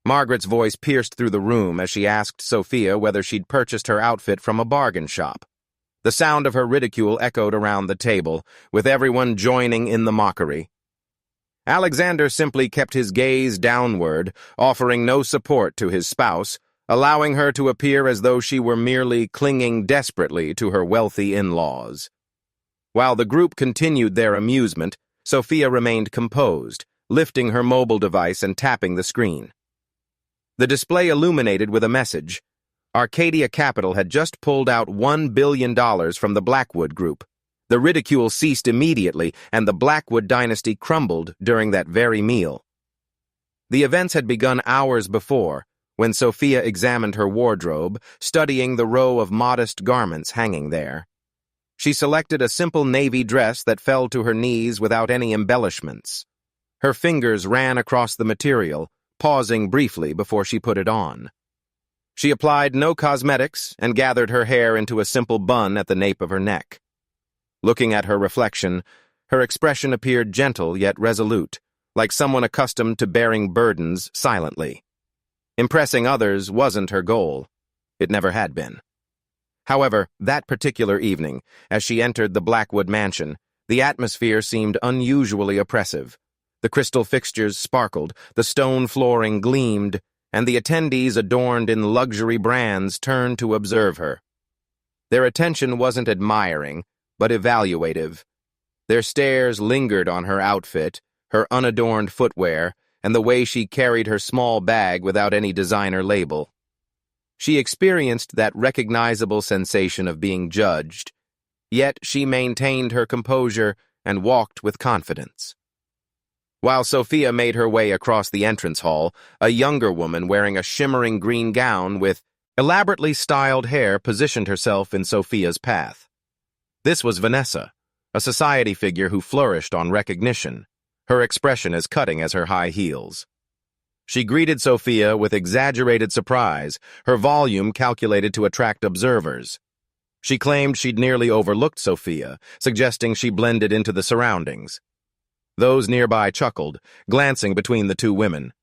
Margaret's voice pierced through the room as she asked Sophia whether she'd purchased her outfit from a bargain shop. The sound of her ridicule echoed around the table, with everyone joining in the mockery. Alexander simply kept his gaze downward, offering no support to his spouse, allowing her to appear as though she were merely clinging desperately to her wealthy in-laws. While the group continued their amusement, Sophia remained composed, lifting her mobile device and tapping the screen. The display illuminated with a message. Arcadia Capital had just pulled out $1 billion from the Blackwood Group. The ridicule ceased immediately, and the Blackwood dynasty crumbled during that very meal. The events had begun hours before, when Sophia examined her wardrobe, studying the row of modest garments hanging there. She selected a simple navy dress that fell to her knees without any embellishments. Her fingers ran across the material, pausing briefly before she put it on. She applied no cosmetics and gathered her hair into a simple bun at the nape of her neck. Looking at her reflection, her expression appeared gentle yet resolute, like someone accustomed to bearing burdens silently. Impressing others wasn't her goal. It never had been. However, that particular evening, as she entered the Blackwood mansion, the atmosphere seemed unusually oppressive. The crystal fixtures sparkled, the stone flooring gleamed, and the attendees adorned in luxury brands turned to observe her. Their attention wasn't admiring, but evaluative. Their stares lingered on her outfit, her unadorned footwear, and the way she carried her small bag without any designer label. She experienced that recognizable sensation of being judged, yet she maintained her composure and walked with confidence. While Sophia made her way across the entrance hall, a younger woman wearing a shimmering green gown with elaborately styled hair positioned herself in Sophia's path. This was Vanessa, a society figure who flourished on recognition, her expression as cutting as her high heels. She greeted Sophia with exaggerated surprise, her volume calculated to attract observers. She claimed she'd nearly overlooked Sophia, suggesting she blended into the surroundings. Those nearby chuckled, glancing between the two women.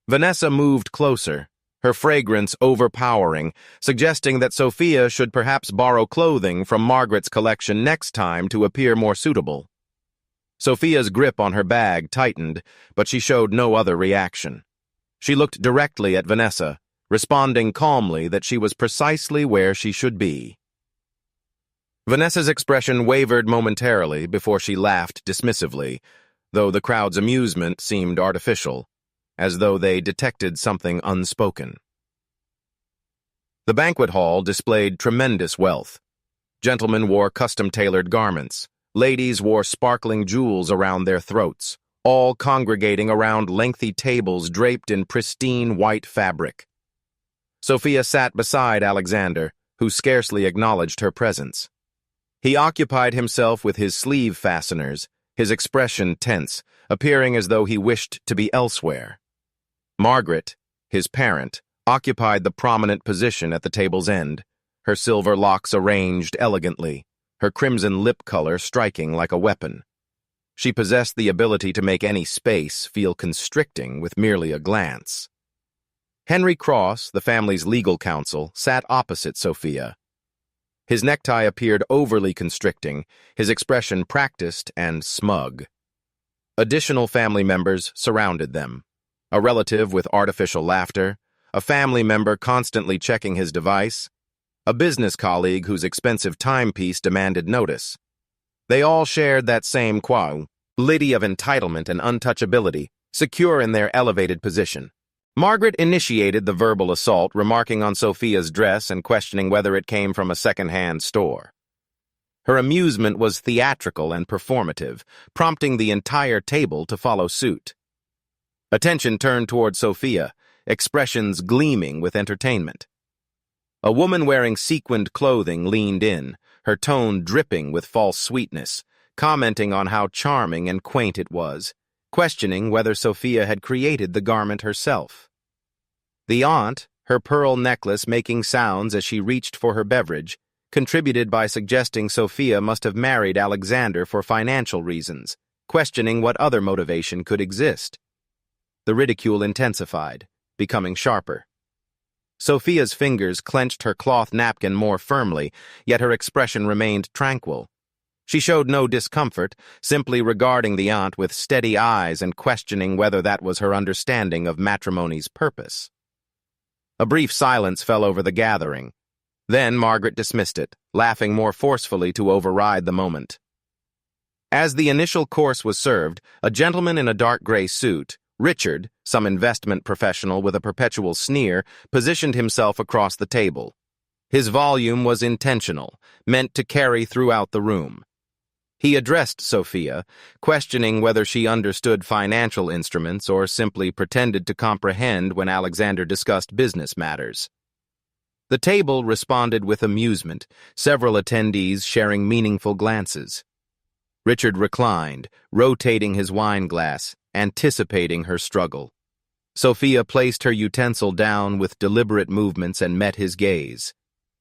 Vanessa moved closer, her fragrance overpowering, suggesting that Sophia should perhaps borrow clothing from Margaret's collection next time to appear more suitable. Sophia's grip on her bag tightened, but she showed no other reaction. She looked directly at Vanessa, responding calmly that she was precisely where she should be. Vanessa's expression wavered momentarily before she laughed dismissively, though the crowd's amusement seemed artificial, as though they detected something unspoken. The banquet hall displayed tremendous wealth. Gentlemen wore custom-tailored garments. Ladies wore sparkling jewels around their throats, all congregating around lengthy tables draped in pristine white fabric. Sophia sat beside Alexander, who scarcely acknowledged her presence. He occupied himself with his sleeve fasteners, his expression tense, appearing as though he wished to be elsewhere. Margaret, his parent, occupied the prominent position at the table's end, her silver locks arranged elegantly, her crimson lip color striking like a weapon. She possessed the ability to make any space feel constricting with merely a glance. Henry Cross, the family's legal counsel, sat opposite Sophia. His necktie appeared overly constricting, his expression practiced and smug. Additional family members surrounded them. A relative with artificial laughter, a family member constantly checking his device, a business colleague whose expensive timepiece demanded notice. They all shared that same quality of entitlement and untouchability, secure in their elevated position. Margaret initiated the verbal assault, remarking on Sophia's dress and questioning whether it came from a second-hand store. Her amusement was theatrical and performative, prompting the entire table to follow suit. Attention turned toward Sophia, expressions gleaming with entertainment. A woman wearing sequined clothing leaned in, her tone dripping with false sweetness, commenting on how charming and quaint it was, questioning whether Sophia had created the garment herself. The aunt, her pearl necklace making sounds as she reached for her beverage, contributed by suggesting Sophia must have married Alexander for financial reasons, questioning what other motivation could exist. The ridicule intensified. becoming sharper. Sophia's fingers clenched her cloth napkin more firmly, yet her expression remained tranquil. She showed no discomfort, simply regarding the aunt with steady eyes and questioning whether that was her understanding of matrimony's purpose. A brief silence fell over the gathering. Then Margaret dismissed it, laughing more forcefully to override the moment. As the initial course was served, a gentleman in a dark gray suit, Richard, some investment professional with a perpetual sneer, positioned himself across the table. His volume was intentional, meant to carry throughout the room. He addressed Sophia, questioning whether she understood financial instruments or simply pretended to comprehend when Alexander discussed business matters. The table responded with amusement, several attendees sharing meaningful glances. Richard reclined, rotating his wine glass, anticipating her struggle. Sophia placed her utensil down with deliberate movements and met his gaze.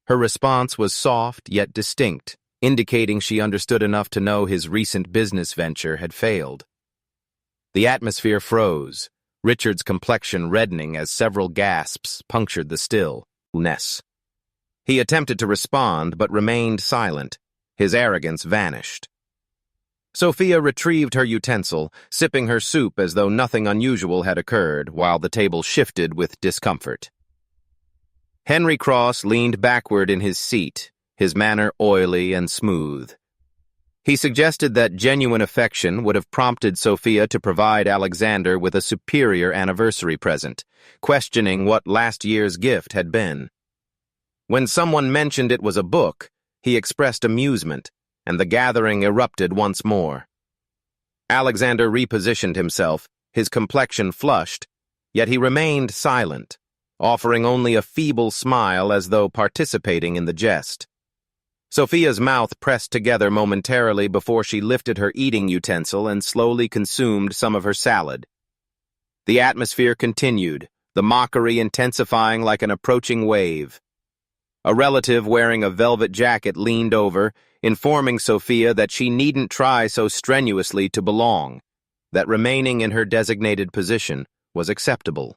Her response was soft yet distinct, indicating she understood enough to know his recent business venture had failed. The atmosphere froze, Richard's complexion reddening as several gasps punctured the stillness. He attempted to respond but remained silent. His arrogance vanished. Sophia retrieved her utensil, sipping her soup as though nothing unusual had occurred, while the table shifted with discomfort. Henry Cross leaned backward in his seat, his manner oily and smooth. He suggested that genuine affection would have prompted Sophia to provide Alexander with a superior anniversary present, questioning what last year's gift had been. When someone mentioned it was a book, he expressed amusement, and the gathering erupted once more. Alexander repositioned himself, his complexion flushed, yet he remained silent, offering only a feeble smile as though participating in the jest. Sophia's mouth pressed together momentarily before she lifted her eating utensil and slowly consumed some of her salad. The atmosphere continued, the mockery intensifying like an approaching wave. A relative wearing a velvet jacket leaned over, informing Sophia that she needn't try so strenuously to belong, that remaining in her designated position was acceptable.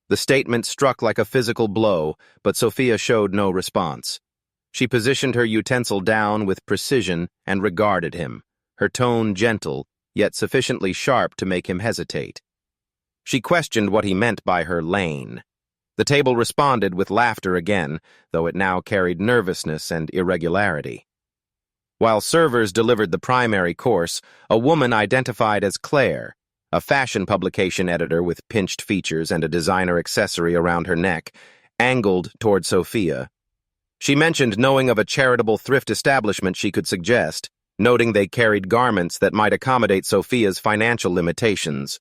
The statement struck like a physical blow, but Sophia showed no response. She positioned her utensil down with precision and regarded him, her tone gentle, yet sufficiently sharp to make him hesitate. She questioned what he meant by her lane. The table responded with laughter again, though it now carried nervousness and irregularity. While servers delivered the primary course, a woman identified as Claire, a fashion publication editor with pinched features and a designer accessory around her neck, angled toward Sophia. She mentioned knowing of a charitable thrift establishment she could suggest, noting they carried garments that might accommodate Sophia's financial limitations.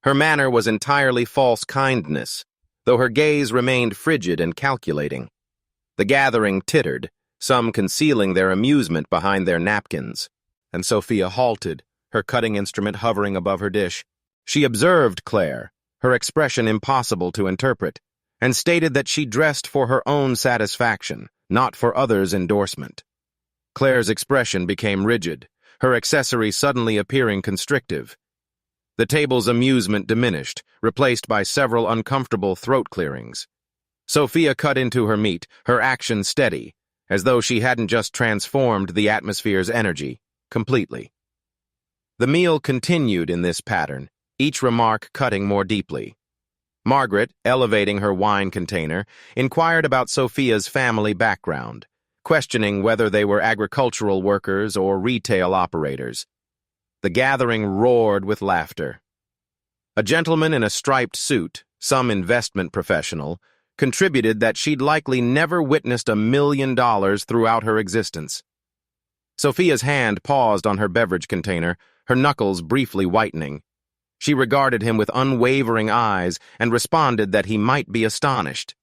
Her manner was entirely false kindness, though her gaze remained frigid and calculating. The gathering tittered, some concealing their amusement behind their napkins, and Sophia halted, her cutting instrument hovering above her dish. She observed Claire, her expression impossible to interpret, and stated that she dressed for her own satisfaction, not for others' endorsement. Claire's expression became rigid, her accessory suddenly appearing constrictive. The table's amusement diminished, replaced by several uncomfortable throat clearings. Sophia cut into her meat, her action steady, as though she hadn't just transformed the atmosphere's energy completely. The meal continued in this pattern, each remark cutting more deeply. Margaret, elevating her wine container, inquired about Sophia's family background, questioning whether they were agricultural workers or retail operators. The gathering roared with laughter. A gentleman in a striped suit, some investment professional, contributed that she'd likely never witnessed $1 million throughout her existence. Sophia's hand paused on her beverage container, her knuckles briefly whitening. She regarded him with unwavering eyes and responded that he might be astonished.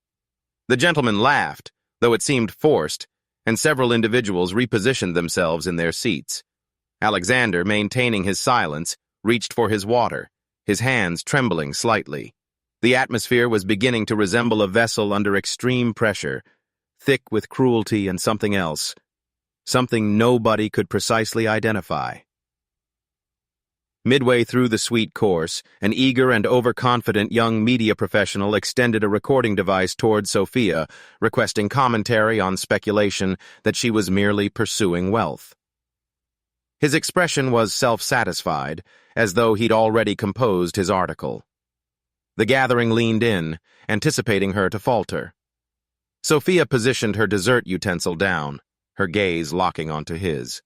The gentleman laughed, though it seemed forced, and several individuals repositioned themselves in their seats. Alexander, maintaining his silence, reached for his water, his hands trembling slightly. The atmosphere was beginning to resemble a vessel under extreme pressure, thick with cruelty and something else, something nobody could precisely identify. Midway through the sweet course, an eager and overconfident young media professional extended a recording device toward Sophia, requesting commentary on speculation that she was merely pursuing wealth. His expression was self-satisfied, as though he'd already composed his article. The gathering leaned in, anticipating her to falter. Sophia positioned her dessert utensil down, her gaze locking onto his.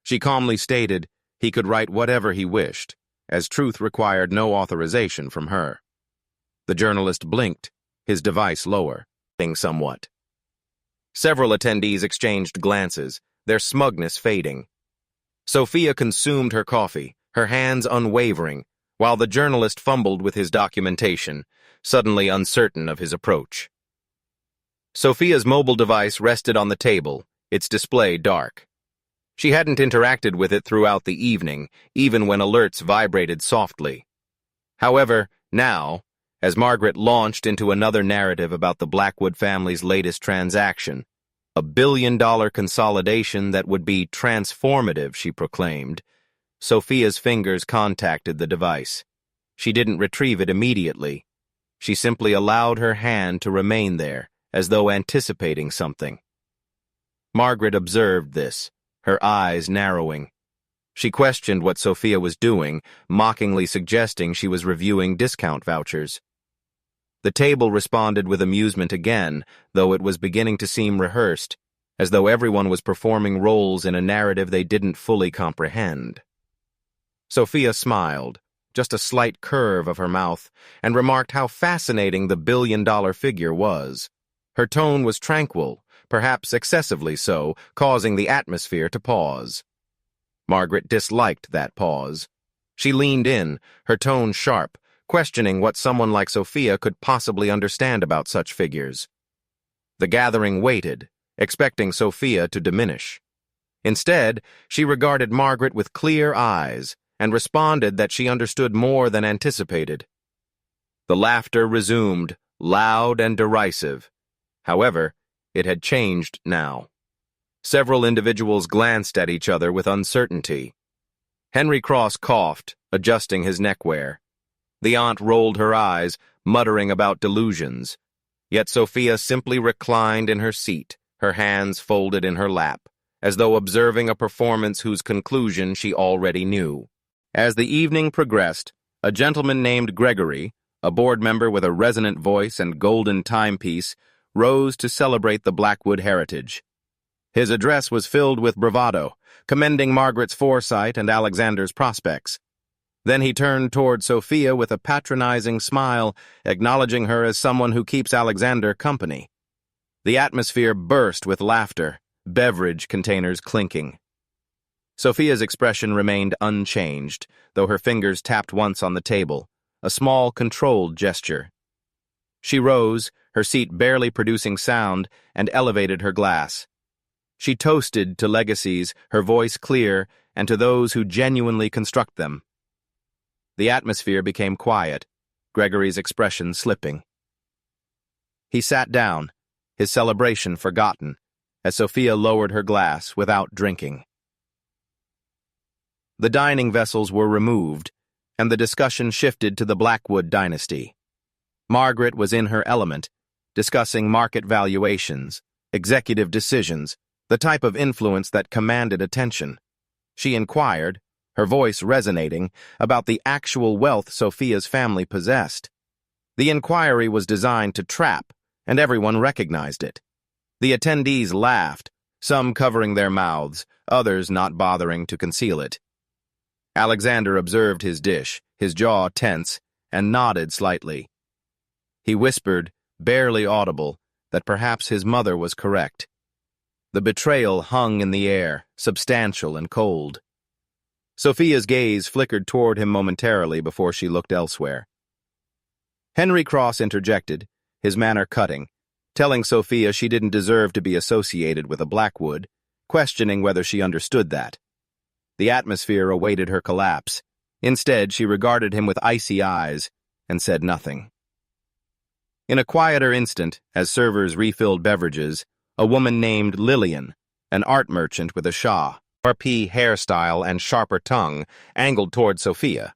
She calmly stated he could write whatever he wished, as truth required no authorization from her. The journalist blinked, his device lower, somewhat. Several attendees exchanged glances, their smugness fading. Sophia consumed her coffee, her hands unwavering, while the journalist fumbled with his documentation, suddenly uncertain of his approach. Sophia's mobile device rested on the table, its display dark. She hadn't interacted with it throughout the evening, even when alerts vibrated softly. However, now, as Margaret launched into another narrative about the Blackwood family's latest transaction, a billion-dollar consolidation that would be transformative, she proclaimed, Sophia's fingers contacted the device. She didn't retrieve it immediately. She simply allowed her hand to remain there, as though anticipating something. Margaret observed this, her eyes narrowing. She questioned what Sophia was doing, mockingly suggesting she was reviewing discount vouchers. The table responded with amusement again, though it was beginning to seem rehearsed, as though everyone was performing roles in a narrative they didn't fully comprehend. Sophia smiled, just a slight curve of her mouth, and remarked how fascinating the billion-dollar figure was. Her tone was tranquil, perhaps excessively so, causing the atmosphere to pause. Margaret disliked that pause. She leaned in, her tone sharp, questioning what someone like Sophia could possibly understand about such figures. The gathering waited, expecting Sophia to diminish. Instead, she regarded Margaret with clear eyes and responded that she understood more than anticipated. The laughter resumed, loud and derisive. However, it had changed now. Several individuals glanced at each other with uncertainty. Henry Cross coughed, adjusting his neckwear. The aunt rolled her eyes, muttering about delusions. Yet Sophia simply reclined in her seat, her hands folded in her lap, as though observing a performance whose conclusion she already knew. As the evening progressed, a gentleman named Gregory, a board member with a resonant voice and golden timepiece, rose to celebrate the Blackwood heritage. His address was filled with bravado, commending Margaret's foresight and Alexander's prospects. Then he turned toward Sophia with a patronizing smile, acknowledging her as someone who keeps Alexander company. The atmosphere burst with laughter, beverage containers clinking. Sophia's expression remained unchanged, though her fingers tapped once on the table, a small, controlled gesture. She rose, her seat barely producing sound, and elevated her glass. She toasted to legacies, her voice clear, and to those who genuinely construct them. The atmosphere became quiet, Gregory's expression slipping. He sat down, his celebration forgotten, as Sophia lowered her glass without drinking. The dining vessels were removed, and the discussion shifted to the Blackwood dynasty. Margaret was in her element, discussing market valuations, executive decisions, the type of influence that commanded attention. She inquired, her voice resonating, about the actual wealth Sophia's family possessed. The inquiry was designed to trap, and everyone recognized it. The attendees laughed, some covering their mouths, others not bothering to conceal it. Alexander observed his dish, his jaw tense, and nodded slightly. He whispered, barely audible, that perhaps his mother was correct. The betrayal hung in the air, substantial and cold. Sophia's gaze flickered toward him momentarily before she looked elsewhere. Henry Cross interjected, his manner cutting, telling Sophia she didn't deserve to be associated with a Blackwood, questioning whether she understood that. The atmosphere awaited her collapse. Instead, she regarded him with icy eyes and said nothing. In a quieter instant, as servers refilled beverages, a woman named Lillian, an art merchant with a Shah, RP hairstyle and sharper tongue, angled toward Sophia.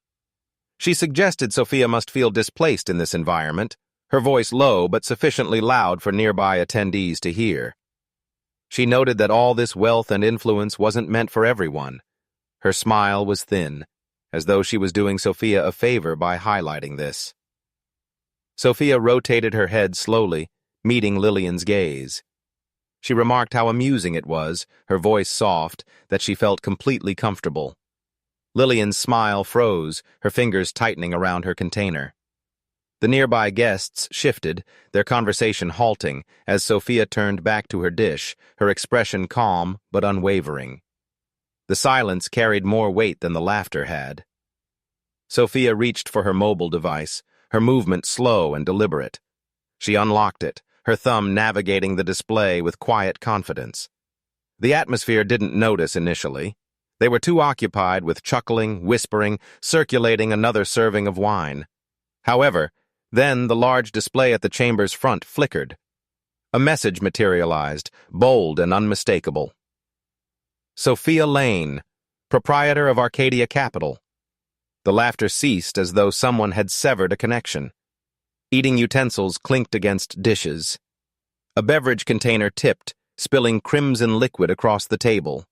She suggested Sophia must feel displaced in this environment, her voice low but sufficiently loud for nearby attendees to hear. She noted that all this wealth and influence wasn't meant for everyone. Her smile was thin, as though she was doing Sophia a favor by highlighting this. Sophia rotated her head slowly, meeting Lillian's gaze. She remarked how amusing it was, her voice soft, that she felt completely comfortable. Lillian's smile froze, her fingers tightening around her container. The nearby guests shifted, their conversation halting, as Sophia turned back to her dish, her expression calm but unwavering. The silence carried more weight than the laughter had. Sophia reached for her mobile device, her movement slow and deliberate. She unlocked it, her thumb navigating the display with quiet confidence. The atmosphere didn't notice initially. They were too occupied with chuckling, whispering, circulating another serving of wine. However, then the large display at the chamber's front flickered. A message materialized, bold and unmistakable. Sophia Lane, proprietor of Arcadia Capital. The laughter ceased as though someone had severed a connection. Eating utensils clinked against dishes. A beverage container tipped, spilling crimson liquid across the table.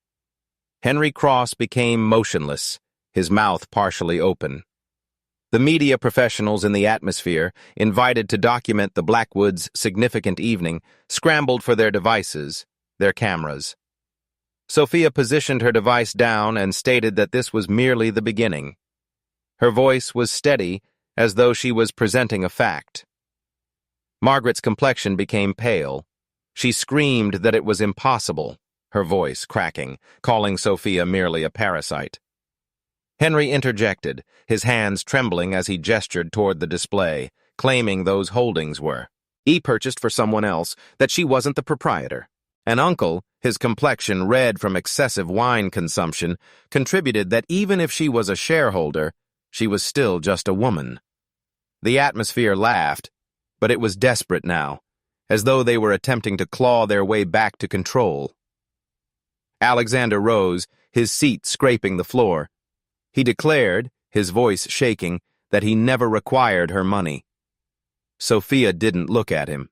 Henry Cross became motionless, his mouth partially open. The media professionals in the atmosphere, invited to document the Blackwoods' significant evening, scrambled for their devices, their cameras. Sophia positioned her device down and stated that this was merely the beginning. Her voice was steady, as though she was presenting a fact. Margaret's complexion became pale. She screamed that it was impossible, her voice cracking, calling Sophia merely a parasite. Henry interjected, his hands trembling as he gestured toward the display, claiming those holdings were purchased for someone else, that she wasn't the proprietor. An uncle, his complexion red from excessive wine consumption, contributed that even if she was a shareholder, she was still just a woman. The atmosphere laughed, but it was desperate now, as though they were attempting to claw their way back to control. Alexander rose, his seat scraping the floor. He declared, his voice shaking, that he never required her money. Sophia didn't look at him.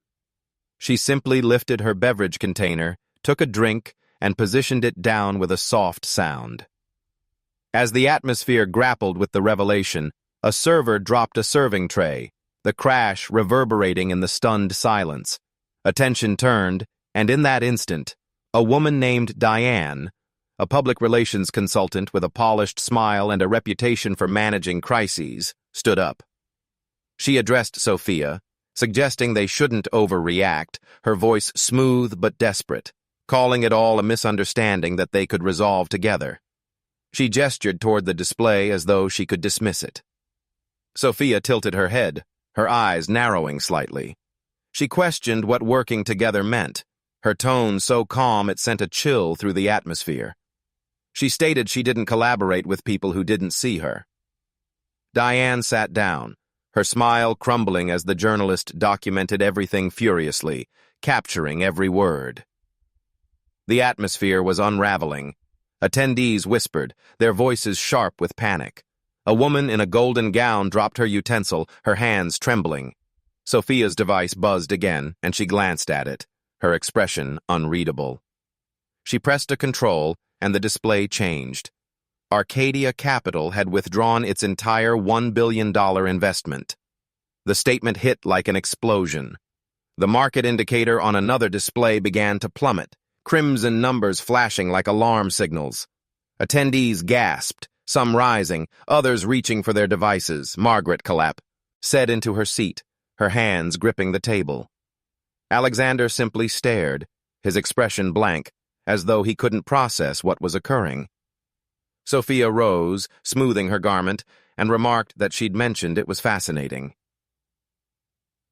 She simply lifted her beverage container, took a drink, and positioned it down with a soft sound. As the atmosphere grappled with the revelation, a server dropped a serving tray, the crash reverberating in the stunned silence. Attention turned, and in that instant, a woman named Diane, a public relations consultant with a polished smile and a reputation for managing crises, stood up. She addressed Sophia, suggesting they shouldn't overreact, her voice smooth but desperate, calling it all a misunderstanding that they could resolve together. She gestured toward the display as though she could dismiss it. Sophia tilted her head, her eyes narrowing slightly. She questioned what working together meant, her tone so calm it sent a chill through the atmosphere. She stated she didn't collaborate with people who didn't see her. Diane sat down, her smile crumbling as the journalist documented everything furiously, capturing every word. The atmosphere was unraveling. Attendees whispered, their voices sharp with panic. A woman in a golden gown dropped her utensil, her hands trembling. Sophia's device buzzed again, and she glanced at it, her expression unreadable. She pressed a control, and the display changed. Arcadia Capital had withdrawn its entire $1 billion investment. The statement hit like an explosion. The market indicator on another display began to plummet, crimson numbers flashing like alarm signals. Attendees gasped, some rising, others reaching for their devices. Margaret collapsed, set into her seat, her hands gripping the table. Alexander simply stared, his expression blank, as though he couldn't process what was occurring. Sophia rose, smoothing her garment, and remarked that she'd mentioned it was fascinating.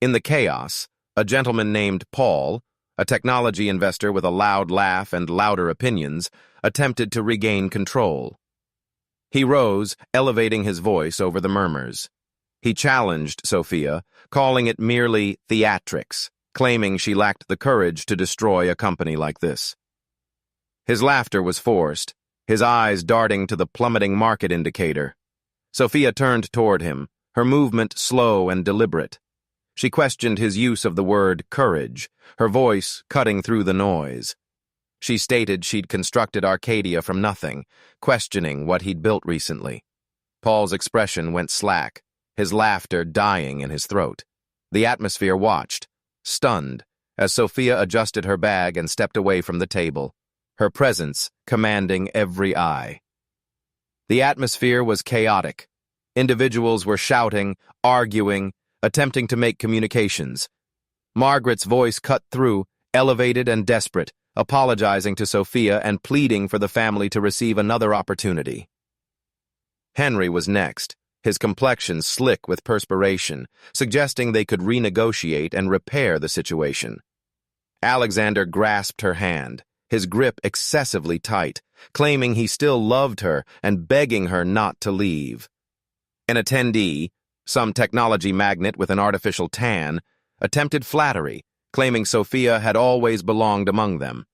In the chaos, a gentleman named Paul, a technology investor with a loud laugh and louder opinions, attempted to regain control. He rose, elevating his voice over the murmurs. He challenged Sophia, calling it merely theatrics, claiming she lacked the courage to destroy a company like this. His laughter was forced, his eyes darting to the plummeting market indicator. Sophia turned toward him, her movement slow and deliberate. She questioned his use of the word courage, her voice cutting through the noise. She stated she'd constructed Arcadia from nothing, questioning what he'd built recently. Paul's expression went slack, his laughter dying in his throat. The atmosphere watched, stunned, as Sophia adjusted her bag and stepped away from the table, her presence commanding every eye. The atmosphere was chaotic. Individuals were shouting, arguing, attempting to make communications. Margaret's voice cut through, elevated and desperate, apologizing to Sophia and pleading for the family to receive another opportunity. Henry was next, his complexion slick with perspiration, suggesting they could renegotiate and repair the situation. Alexander grasped her hand, his grip excessively tight, claiming he still loved her and begging her not to leave. An attendee, some technology magnate with an artificial tan, attempted flattery, claiming Sophia had always belonged among them.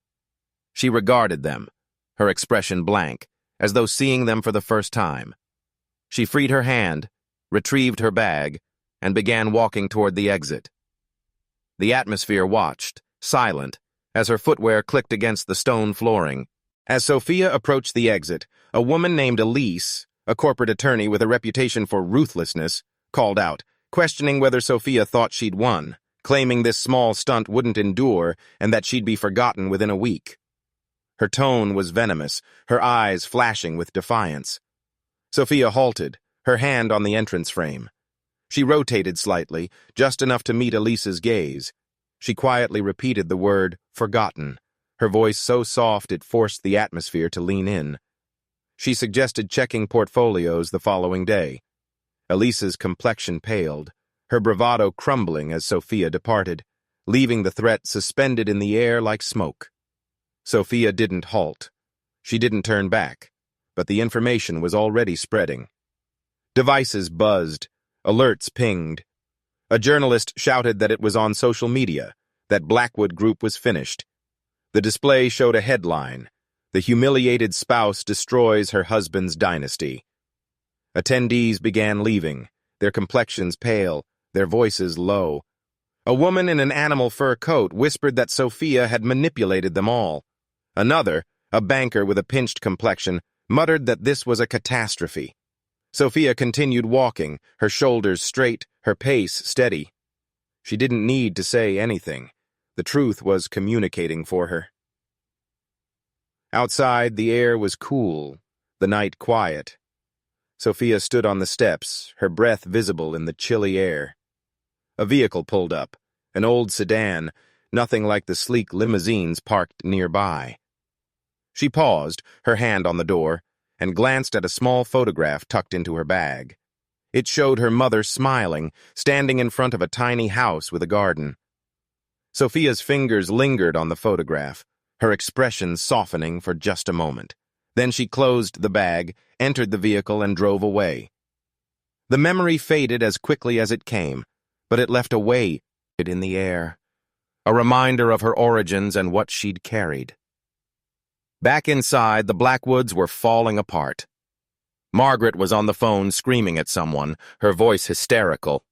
She regarded them, her expression blank, as though seeing them for the first time. She freed her hand, retrieved her bag, and began walking toward the exit. The atmosphere watched, silent, as her footwear clicked against the stone flooring. As Sophia approached the exit, a woman named Elise, a corporate attorney with a reputation for ruthlessness, called out, questioning whether Sophia thought she'd won, claiming this small stunt wouldn't endure and that she'd be forgotten within a week. Her tone was venomous, her eyes flashing with defiance. Sophia halted, her hand on the entrance frame. She rotated slightly, just enough to meet Elise's gaze. She quietly repeated the word, forgotten, her voice so soft it forced the atmosphere to lean in. She suggested checking portfolios the following day. Elise's complexion paled, her bravado crumbling as Sophia departed, leaving the threat suspended in the air like smoke. Sophia didn't halt. She didn't turn back, but the information was already spreading. Devices buzzed, alerts pinged. A journalist shouted that it was on social media, that Blackwood Group was finished. The display showed a headline, "The humiliated spouse destroys her husband's dynasty." Attendees began leaving, their complexions pale, their voices low. A woman in an animal fur coat whispered that Sophia had manipulated them all. Another, a banker with a pinched complexion, muttered that this was a catastrophe. Sophia continued walking, her shoulders straight, her pace steady. She didn't need to say anything. The truth was communicating for her. Outside, the air was cool, the night quiet. Sophia stood on the steps, her breath visible in the chilly air. A vehicle pulled up, an old sedan, nothing like the sleek limousines parked nearby. She paused, her hand on the door, and glanced at a small photograph tucked into her bag. It showed her mother smiling, standing in front of a tiny house with a garden. Sophia's fingers lingered on the photograph, her expression softening for just a moment. Then she closed the bag, entered the vehicle, and drove away. The memory faded as quickly as it came, but it left a weight in the air, a reminder of her origins and what she'd carried. Back inside, the Blackwoods were falling apart. Margaret was on the phone screaming at someone, her voice hysterical.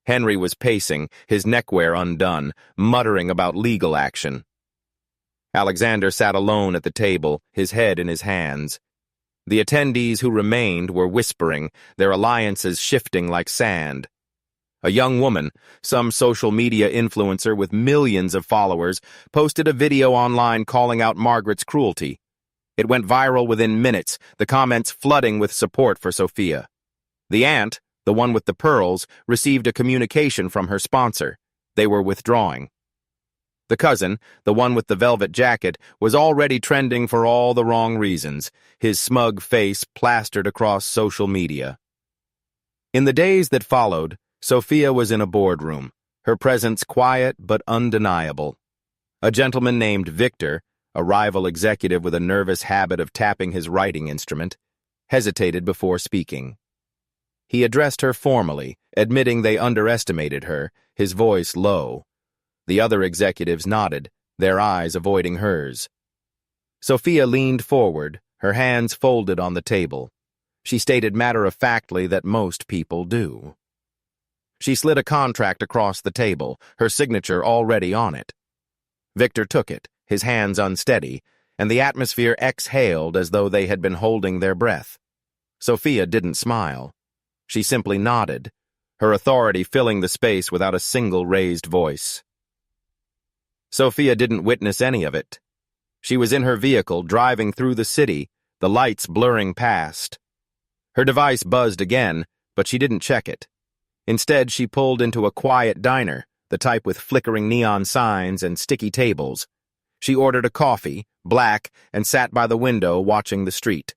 Henry was pacing, his neckwear undone, muttering about legal action. Alexander sat alone at the table, his head in his hands. The attendees who remained were whispering, their alliances shifting like sand. A young woman, some social media influencer with millions of followers, posted a video online calling out Margaret's cruelty. It went viral within minutes, the comments flooding with support for Sophia. The aunt, the one with the pearls, received a communication from her sponsor. They were withdrawing. The cousin, the one with the velvet jacket, was already trending for all the wrong reasons, his smug face plastered across social media. In the days that followed, Sophia was in a boardroom, her presence quiet but undeniable. A gentleman named Victor, a rival executive with a nervous habit of tapping his writing instrument, hesitated before speaking. He addressed her formally, admitting they underestimated her, his voice low. The other executives nodded, their eyes avoiding hers. Sophia leaned forward, her hands folded on the table. She stated matter-of-factly that most people do. She slid a contract across the table, her signature already on it. Victor took it, his hands unsteady, and the atmosphere exhaled as though they had been holding their breath. Sophia didn't smile. She simply nodded, her authority filling the space without a single raised voice. Sophia didn't witness any of it. She was in her vehicle, driving through the city, the lights blurring past. Her device buzzed again, but she didn't check it. Instead, she pulled into a quiet diner, the type with flickering neon signs and sticky tables. She ordered a coffee, black, and sat by the window watching the street.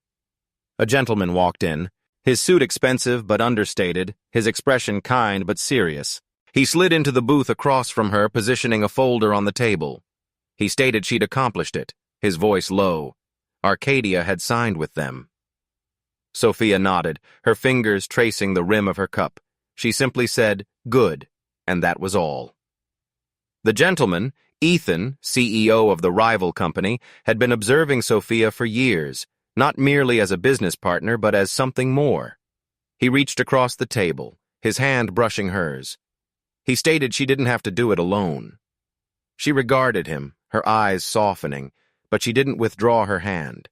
A gentleman walked in, his suit expensive but understated, his expression kind but serious. He slid into the booth across from her, positioning a folder on the table. He stated she'd accomplished it, his voice low. Arcadia had signed with them. Sophia nodded, her fingers tracing the rim of her cup. She simply said, "Good," and that was all. The gentleman, Ethan, CEO of the rival company, had been observing Sophia for years, not merely as a business partner, but as something more. He reached across the table, his hand brushing hers. He stated she didn't have to do it alone. She regarded him, her eyes softening, but she didn't withdraw her hand.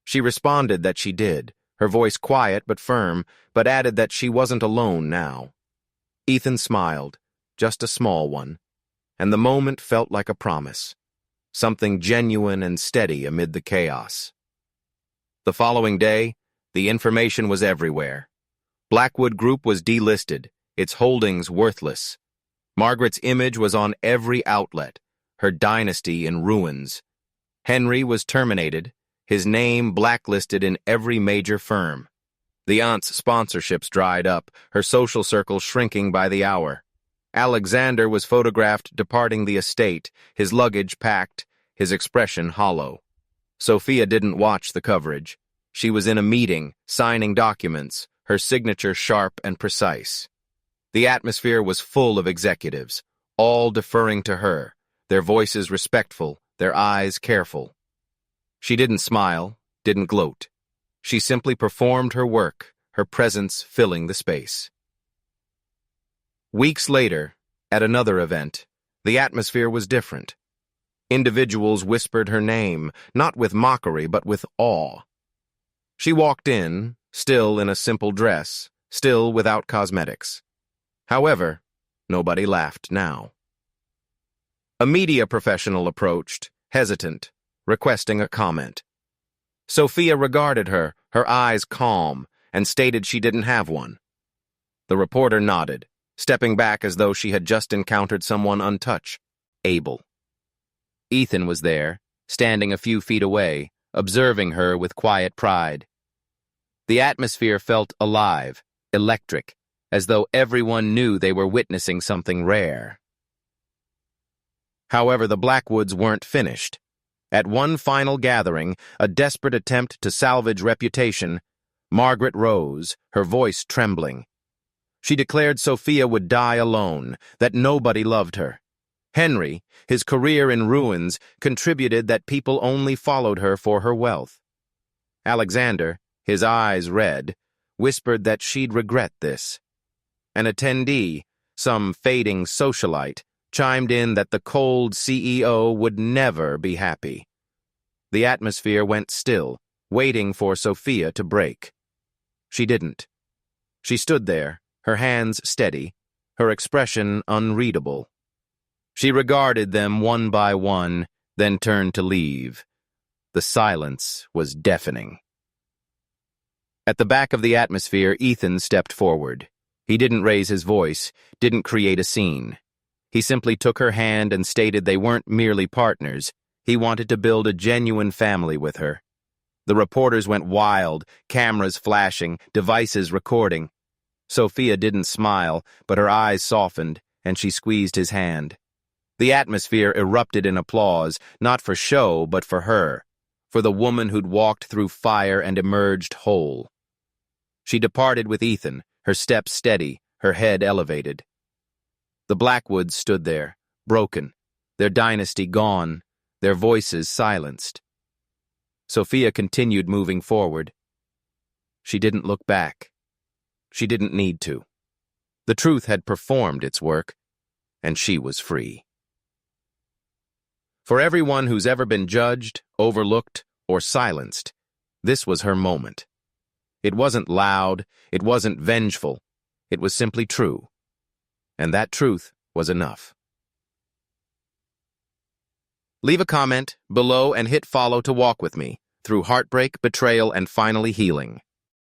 She responded that she did, her voice quiet but firm, but added that she wasn't alone now. Ethan smiled, just a small one, and the moment felt like a promise, something genuine and steady amid the chaos. The following day, the information was everywhere. Blackwood Group was delisted, its holdings worthless. Margaret's image was on every outlet, her dynasty in ruins. Henry was terminated, his name blacklisted in every major firm. The aunt's sponsorships dried up, her social circle shrinking by the hour. Alexander was photographed departing the estate, his luggage packed, his expression hollow. Sophia didn't watch the coverage. She was in a meeting, signing documents, her signature sharp and precise. The atmosphere was full of executives, all deferring to her, their voices respectful, their eyes careful. She didn't smile, didn't gloat. She simply performed her work, her presence filling the space. Weeks later, at another event, the atmosphere was different. Individuals whispered her name, not with mockery, but with awe. She walked in, still in a simple dress, still without cosmetics. However, nobody laughed now. A media professional approached, hesitant, requesting a comment. Sophia regarded her, her eyes calm, and stated she didn't have one. The reporter nodded, stepping back as though she had just encountered someone untouched. Abel. Ethan was there, standing a few feet away, observing her with quiet pride. The atmosphere felt alive, electric, as though everyone knew they were witnessing something rare. However, the Blackwoods weren't finished. At one final gathering, a desperate attempt to salvage reputation, Margaret rose, her voice trembling. She declared Sophia would die alone, that nobody loved her. Henry, his career in ruins, contributed that people only followed her for her wealth. Alexander, his eyes red, whispered that she'd regret this. An attendee, some fading socialite, chimed in that the cold CEO would never be happy. The atmosphere went still, waiting for Sophia to break. She didn't. She stood there, her hands steady, her expression unreadable. She regarded them one by one, then turned to leave. The silence was deafening. At the back of the atmosphere, Ethan stepped forward. He didn't raise his voice, didn't create a scene. He simply took her hand and stated they weren't merely partners. He wanted to build a genuine family with her. The reporters went wild, cameras flashing, devices recording. Sophia didn't smile, but her eyes softened, and she squeezed his hand. The atmosphere erupted in applause, not for show, but for her, for the woman who'd walked through fire and emerged whole. She departed with Ethan, her steps steady, her head elevated. The Blackwoods stood there, broken, their dynasty gone, their voices silenced. Sophia continued moving forward. She didn't look back. She didn't need to. The truth had performed its work, and she was free. For everyone who's ever been judged, overlooked, or silenced, this was her moment. It wasn't loud, it wasn't vengeful, it was simply true. And that truth was enough. Leave a comment below and hit follow to walk with me through heartbreak, betrayal, and finally healing.